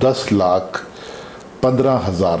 10,15,000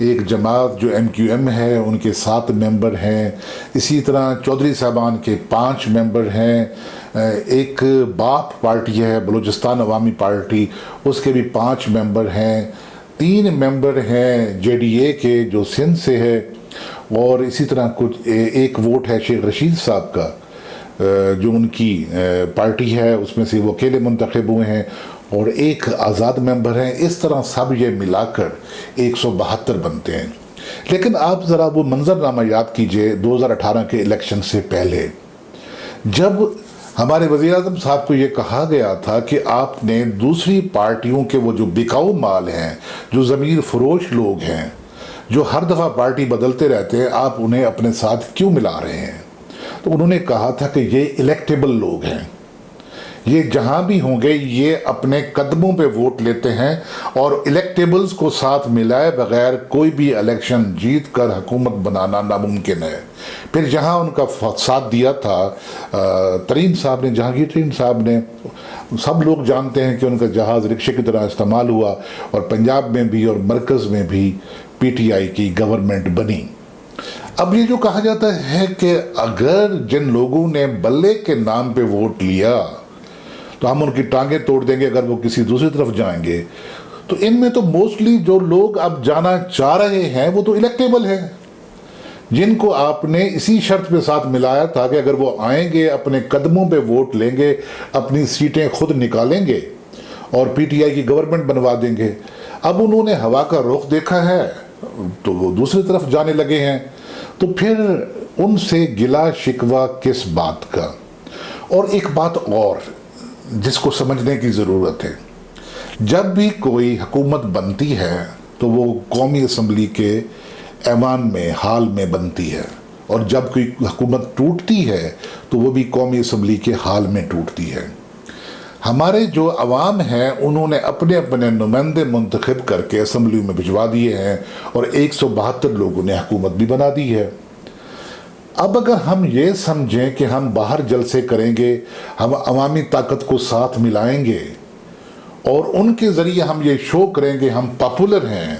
ایک جماعت جو MQM ہے ان کے 7 ممبر ہیں، اسی طرح چودھری صاحبان کے 5 ممبر ہیں، ایک باپ پارٹی ہے بلوچستان عوامی پارٹی، اس کے بھی 5 ممبر ہیں، 3 ممبر ہیں JDA کے جو سندھ سے ہے، اور اسی طرح کچھ ایک ووٹ ہے شیخ رشید صاحب کا جو ان کی پارٹی ہے، اس میں سے وہ اکیلے منتخب ہوئے ہیں، اور ایک آزاد ممبر ہیں۔ اس طرح سب یہ ملا کر 172 بنتے ہیں۔ لیکن آپ ذرا وہ منظرنامہ یاد کیجئے 2018 کے الیکشن سے پہلے، جب ہمارے وزیر اعظم صاحب کو یہ کہا گیا تھا کہ آپ نے دوسری پارٹیوں کے وہ جو بکاؤ مال ہیں، جو ضمیر فروش لوگ ہیں، جو ہر دفعہ پارٹی بدلتے رہتے ہیں، آپ انہیں اپنے ساتھ کیوں ملا رہے ہیں؟ تو انہوں نے کہا تھا کہ یہ الیکٹیبل لوگ ہیں، یہ جہاں بھی ہوں گے یہ اپنے قدموں پہ ووٹ لیتے ہیں، اور الیکٹیبلز کو ساتھ ملائے بغیر کوئی بھی الیکشن جیت کر حکومت بنانا ناممکن ہے۔ پھر جہاں ان کا ساتھ دیا تھا ترین صاحب نے، جہانگیر ترین صاحب نے، سب لوگ جانتے ہیں کہ ان کا جہاز رکشے کی طرح استعمال ہوا، اور پنجاب میں بھی اور مرکز میں بھی PTI کی گورنمنٹ بنی۔ اب یہ جو کہا جاتا ہے کہ اگر جن لوگوں نے بلے کے نام پہ ووٹ لیا تو ہم ان کی ٹانگیں توڑ دیں گے اگر وہ کسی دوسری طرف جائیں گے، تو ان میں تو موسٹلی جو لوگ اب جانا چاہ رہے ہیں وہ تو الیکٹیبل ہیں، جن کو آپ نے اسی شرط پہ ساتھ ملایا تھا کہ اگر وہ آئیں گے اپنے قدموں پہ ووٹ لیں گے، اپنی سیٹیں خود نکالیں گے اور PTI کی گورنمنٹ بنوا دیں گے۔ اب انہوں نے ہوا کا رخ دیکھا ہے تو وہ دوسری طرف جانے لگے ہیں، تو پھر ان سے گلا شکوہ کس بات کا؟ اور ایک بات اور جس کو سمجھنے کی ضرورت ہے، جب بھی کوئی حکومت بنتی ہے تو وہ قومی اسمبلی کے ایوان میں، ہال میں بنتی ہے، اور جب کوئی حکومت ٹوٹتی ہے تو وہ بھی قومی اسمبلی کے ہال میں ٹوٹتی ہے۔ ہمارے جو عوام ہیں انہوں نے اپنے اپنے نمائندے منتخب کر کے اسمبلی میں بھجوا دیے ہیں، اور 172 لوگوں نے حکومت بھی بنا دی ہے۔ اب اگر ہم یہ سمجھیں کہ ہم باہر جلسے کریں گے، ہم عوامی طاقت کو ساتھ ملائیں گے اور ان کے ذریعے ہم یہ شو کریں گے ہم پاپولر ہیں،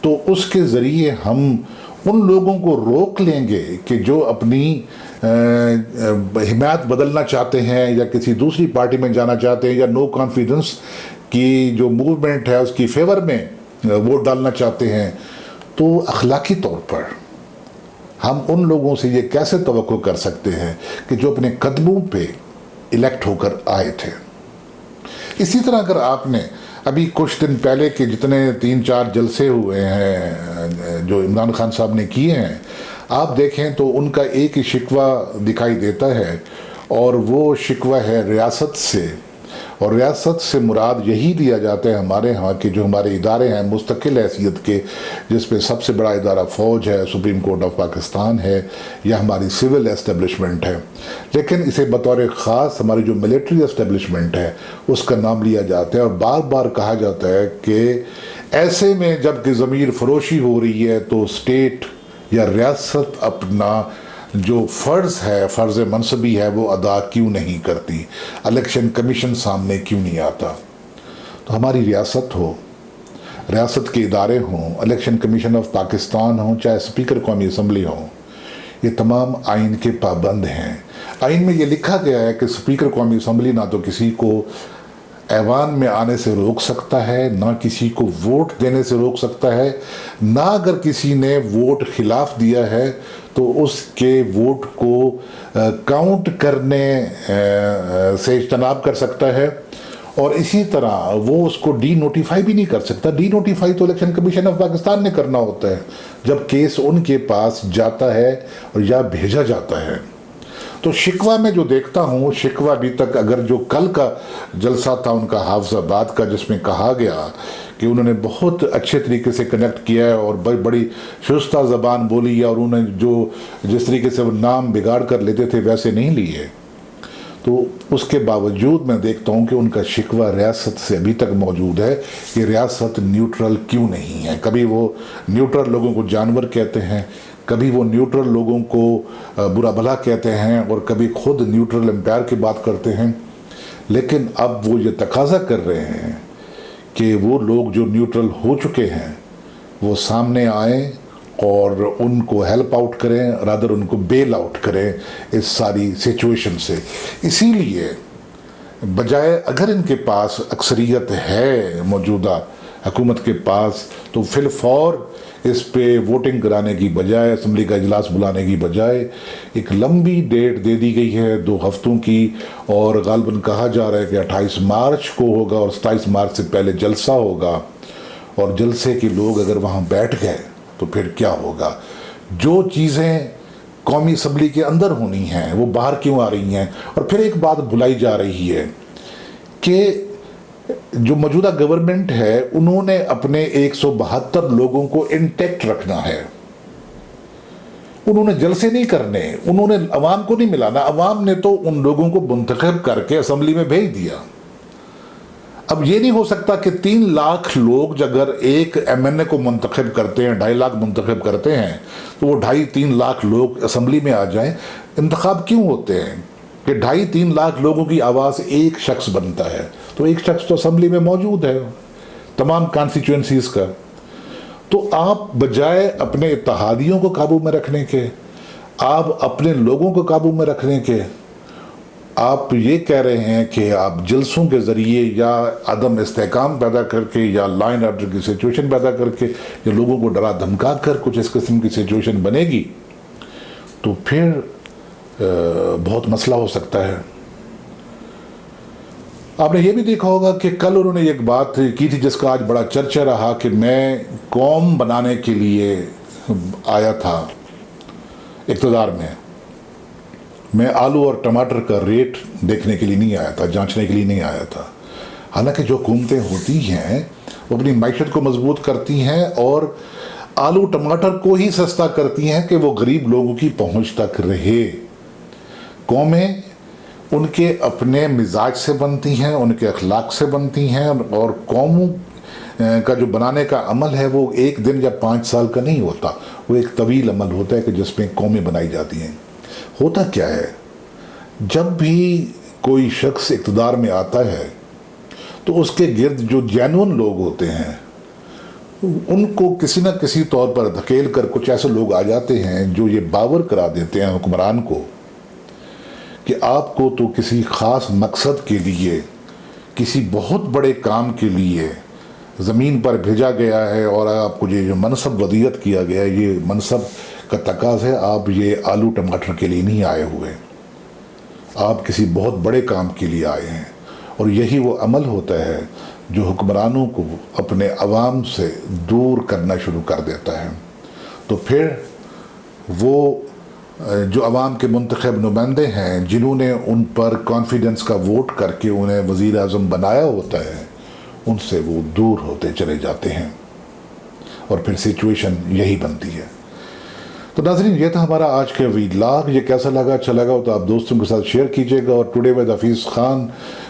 تو اس کے ذریعے ہم ان لوگوں کو روک لیں گے کہ جو اپنی حمایت بدلنا چاہتے ہیں یا کسی دوسری پارٹی میں جانا چاہتے ہیں، یا نو کانفیڈنس کی جو موومنٹ ہے اس کی فیور میں ووٹ ڈالنا چاہتے ہیں۔ تو اخلاقی طور پر ہم ان لوگوں سے یہ کیسے توقع کر سکتے ہیں کہ جو اپنے قدموں پہ الیکٹ ہو کر آئے تھے؟ اسی طرح اگر آپ نے ابھی کچھ دن پہلے کے جتنے 3-4 جلسے ہوئے ہیں جو عمران خان صاحب نے کیے ہیں، آپ دیکھیں تو ان کا ایک ہی شکوہ دکھائی دیتا ہے، اور وہ شکوہ ہے ریاست سے، اور ریاست سے مراد یہی دیا جاتا ہے ہمارے ہاں کہ جو ہمارے ادارے ہیں مستقل حیثیت کے، جس پہ سب سے بڑا ادارہ فوج ہے، سپریم کورٹ آف پاکستان ہے، یا ہماری سول اسٹیبلشمنٹ ہے، لیکن اسے بطور خاص ہماری جو ملٹری اسٹیبلشمنٹ ہے اس کا نام لیا جاتا ہے، اور بار بار کہا جاتا ہے کہ ایسے میں جب کہ ضمیر فروشی ہو رہی ہے تو اسٹیٹ یا ریاست اپنا جو فرض ہے، فرض منصبی ہے، وہ ادا کیوں نہیں کرتی؟ الیکشن کمیشن سامنے کیوں نہیں آتا؟ تو ہماری ریاست ہو، ریاست کے ادارے ہوں، الیکشن کمیشن آف پاکستان ہوں، چاہے اسپیکر قومی اسمبلی ہوں، یہ تمام آئین کے پابند ہیں۔ آئین میں یہ لکھا گیا ہے کہ اسپیکر قومی اسمبلی نہ تو کسی کو ایوان میں آنے سے روک سکتا ہے، نہ کسی کو ووٹ دینے سے روک سکتا ہے، نہ اگر کسی نے ووٹ خلاف دیا ہے تو اس کے ووٹ کو کاؤنٹ کرنے سے اجتناب کر سکتا ہے، اور اسی طرح وہ اس کو ڈی نوٹیفائی بھی نہیں کر سکتا۔ ڈی نوٹیفائی تو الیکشن کمیشن آف پاکستان نے کرنا ہوتا ہے جب کیس ان کے پاس جاتا ہے اور یا بھیجا جاتا ہے۔ تو شکوہ میں جو دیکھتا ہوں، شکوہ ابھی تک اگر جو کل کا جلسہ تھا ان کا حافظ آباد کا، جس میں کہا گیا کہ انہوں نے بہت اچھے طریقے سے کنیکٹ کیا ہے اور بڑی شستہ زبان بولی ہے، اور انہوں نے جو جس طریقے سے وہ نام بگاڑ کر لیتے تھے ویسے نہیں لیے، تو اس کے باوجود میں دیکھتا ہوں کہ ان کا شکوہ ریاست سے ابھی تک موجود ہے کہ ریاست نیوٹرل کیوں نہیں ہے۔ کبھی وہ نیوٹرل لوگوں کو جانور کہتے ہیں، کبھی وہ نیوٹرل لوگوں کو برا بھلا کہتے ہیں، اور کبھی خود نیوٹرل امپائر کی بات کرتے ہیں، لیکن اب وہ یہ تقاضا کر رہے ہیں کہ وہ لوگ جو نیوٹرل ہو چکے ہیں وہ سامنے آئیں اور ان کو ہیلپ آؤٹ کریں، رادر ان کو بیل آؤٹ کریں اس ساری سچویشن سے۔ اسی لیے بجائے اگر ان کے پاس اکثریت ہے موجودہ حکومت کے پاس، تو فی الفور اس پہ ووٹنگ کرانے کی بجائے، اسمبلی کا اجلاس بلانے کی بجائے ایک لمبی ڈیٹ دے دی گئی ہے 2 ہفتوں کی، اور غالباً کہا جا رہا ہے کہ 28 مارچ کو ہوگا اور 27 مارچ سے پہلے جلسہ ہوگا، اور جلسے کے لوگ اگر وہاں بیٹھ گئے تو پھر کیا ہوگا؟ جو چیزیں قومی اسمبلی کے اندر ہونی ہیں وہ باہر کیوں آ رہی ہیں؟ اور پھر ایک بات بھلائی جا رہی ہے کہ جو موجودہ گورنمنٹ ہے انہوں نے اپنے 172 لوگوں کو انٹیکٹ رکھنا ہے، انہوں نے جلسے نہیں کرنے، انہوں نے عوام کو نہیں ملانا، عوام نے تو ان لوگوں کو منتخب کر کے اسمبلی میں بھیج دیا۔ اب یہ نہیں ہو سکتا کہ 3 لاکھ لوگ اگر ایک ایم این اے کو منتخب کرتے ہیں، 2.5 لاکھ منتخب کرتے ہیں، تو وہ 2.5-3 لاکھ لوگ اسمبلی میں آ جائیں۔ انتخاب کیوں ہوتے ہیں؟ کہ 2.5-3 لاکھ لوگوں کی آواز ایک شخص بنتا ہے، تو ایک شخص تو اسمبلی میں موجود ہے تمام کانسٹیچوئنسیز کا۔ تو آپ بجائے اپنے اتحادیوں کو قابو میں رکھنے کے، آپ اپنے لوگوں کو قابو میں رکھنے کے، آپ یہ کہہ رہے ہیں کہ آپ جلسوں کے ذریعے یا عدم استحکام پیدا کر کے یا لا اینڈ آرڈر کی سچویشن پیدا کر کے یا لوگوں کو ڈرا دھمکا کر کچھ اس قسم کی سچویشن بنے گی، تو پھر بہت مسئلہ ہو سکتا ہے۔ آپ نے یہ بھی دیکھا ہوگا کہ کل انہوں نے ایک بات کی تھی جس کا آج بڑا چرچہ رہا کہ میں قوم بنانے کے لیے آیا تھا اقتدار میں آلو اور ٹماٹر کا ریٹ دیکھنے کے لیے نہیں آیا تھا، جانچنے کے لیے نہیں آیا تھا۔ حالانکہ جو حکومتیں ہوتی ہیں وہ اپنی معیشت کو مضبوط کرتی ہیں اور آلو ٹماٹر کو ہی سستا کرتی ہیں کہ وہ غریب لوگوں کی پہنچ تک رہے۔ قومیں ان کے اپنے مزاج سے بنتی ہیں، ان کے اخلاق سے بنتی ہیں، اور قوموں کا جو بنانے کا عمل ہے وہ 1 دن یا 5 سال کا نہیں ہوتا، وہ ایک طویل عمل ہوتا ہے کہ جس میں قومیں بنائی جاتی ہیں۔ ہوتا کیا ہے، جب بھی کوئی شخص اقتدار میں آتا ہے تو اس کے گرد جو جینون لوگ ہوتے ہیں ان کو کسی نہ کسی طور پر دھکیل کر کچھ ایسے لوگ آ جاتے ہیں جو یہ باور کرا دیتے ہیں حکمران کو کہ آپ کو تو کسی خاص مقصد کے لیے، کسی بہت بڑے کام کے لیے زمین پر بھیجا گیا ہے، اور آپ کو یہ جو منصب ودیعت کیا گیا ہے یہ منصب کا تقاضا ہے، آپ یہ آلو ٹماٹر کے لیے نہیں آئے ہوئے، آپ کسی بہت بڑے کام کے لیے آئے ہیں۔ اور یہی وہ عمل ہوتا ہے جو حکمرانوں کو اپنے عوام سے دور کرنا شروع کر دیتا ہے۔ تو پھر وہ جو عوام کے منتخب نمائندے ہیں جنہوں نے ان پر کانفیڈنس کا ووٹ کر کے انہیں وزیر اعظم بنایا ہوتا ہے، ان سے وہ دور ہوتے چلے جاتے ہیں، اور پھر سچویشن یہی بنتی ہے۔ تو ناظرین، یہ تھا ہمارا آج کا ویلاگ۔ یہ کیسا لگا، اچھا لگا ہو تو آپ دوستوں کے ساتھ شیئر کیجیے گا، اور ٹوڈے ود حفیظ خان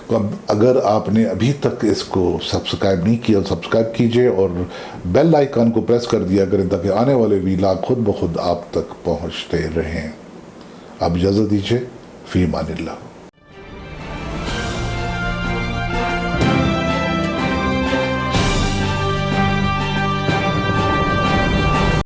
کو اگر آپ نے ابھی تک اس کو سبسکرائب نہیں کیا سبسکرائب کیجیے، اور بیل آئیکن کو پریس کر دیا کریں تاکہ آنے والے ویلاگ خود بخود آپ تک پہنچتے رہیں۔ آپ اجازت دیجیے، فی امان اللہ۔